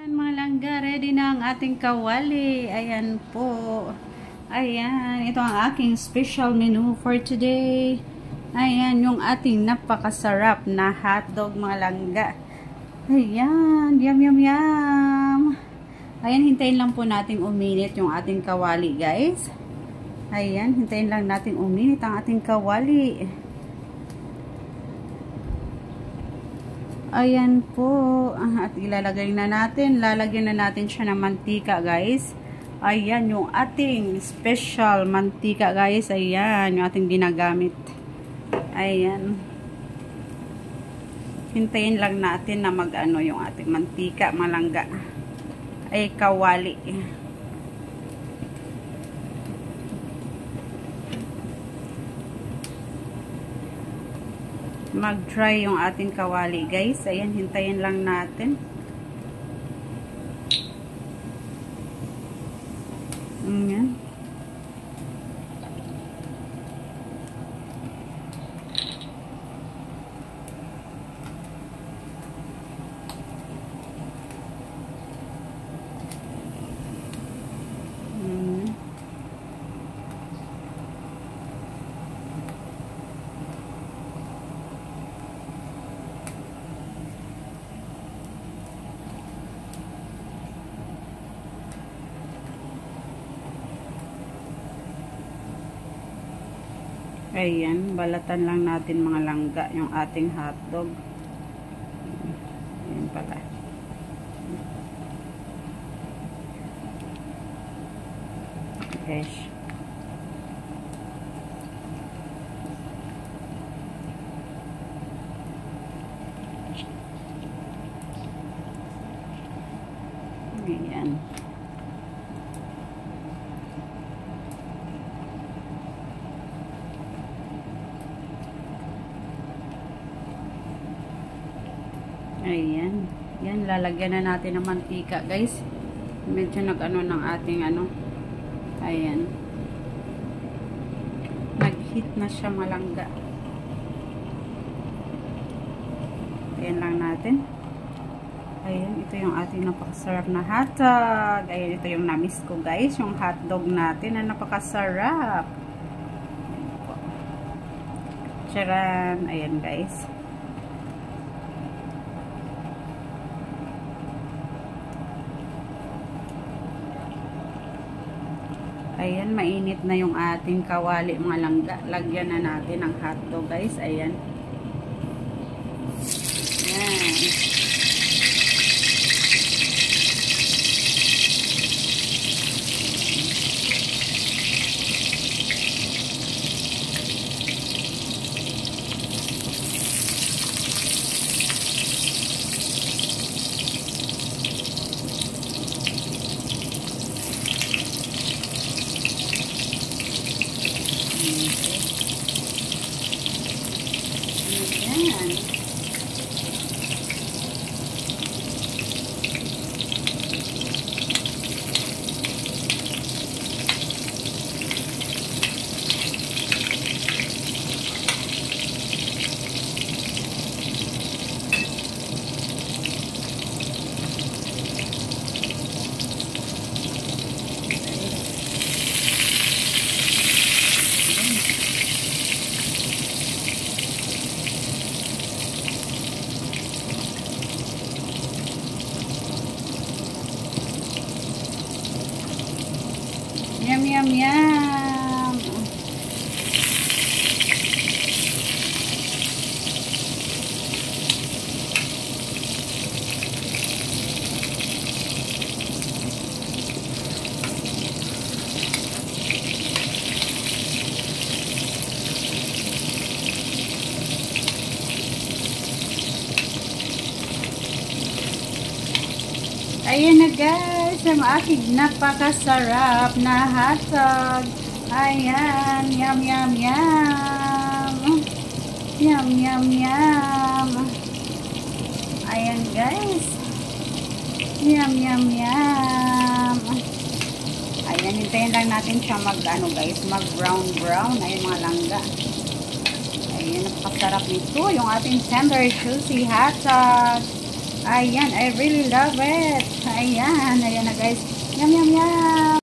Mga langga, ready na ang ating kawali. Ayan po. Ayan, ito ang aking special menu for today. Ayan, yung ating napakasarap na hotdog mga langga. Ayan, yum yum yum. Ayan, hintayin lang po natin uminit yung ating kawali guys. Ayan, hintayin lang natin uminit ang ating kawali. Ayan po. At ilalagay na natin. Lalagyan na natin siya ng mantika guys. Ayan yung ating special mantika guys. Ayan yung ating ginagamit. Ayan. Hintayin lang natin na mag-ano yung ating mantika malangga. Ay kawali. Mag-dry yung ating kawali guys. Ayan, hintayin lang natin. Ayan. Ayan, balatan lang natin mga langga yung ating hotdog. Ayan pala. Guys. Ayan. Ayan. Yan, lalagyan na natin ng mantika, guys. Medyo nag-ano ng ating ano. Ayan. Nag-heat na siya malangga. Ayan lang natin. Ayan, ito yung ating napakasarap na hotdog. Ayan, ito yung na-miss ko, guys. Yung hotdog natin na napakasarap. Ayan po. Charan. Ayan, guys. Ayan, mainit na yung ating kawali mga langga. Lagyan na natin ang hotdog guys. Ayan. Ayan. Yum, yum, yum. Ayan na guys, ang aking napakasarap na hotdog. Ayan, yum yum yum. Yum yum yum. Ayan guys. Yum yum yum. Ayan, hintayin lang natin siya mag-ano guys, mag-brown brown. Ayan mga langga. Ayan, napakasarap nito. Yung ating tender juicy hotdog. Ayan, I really love it. Ayan na guys. Yum, yum, yum.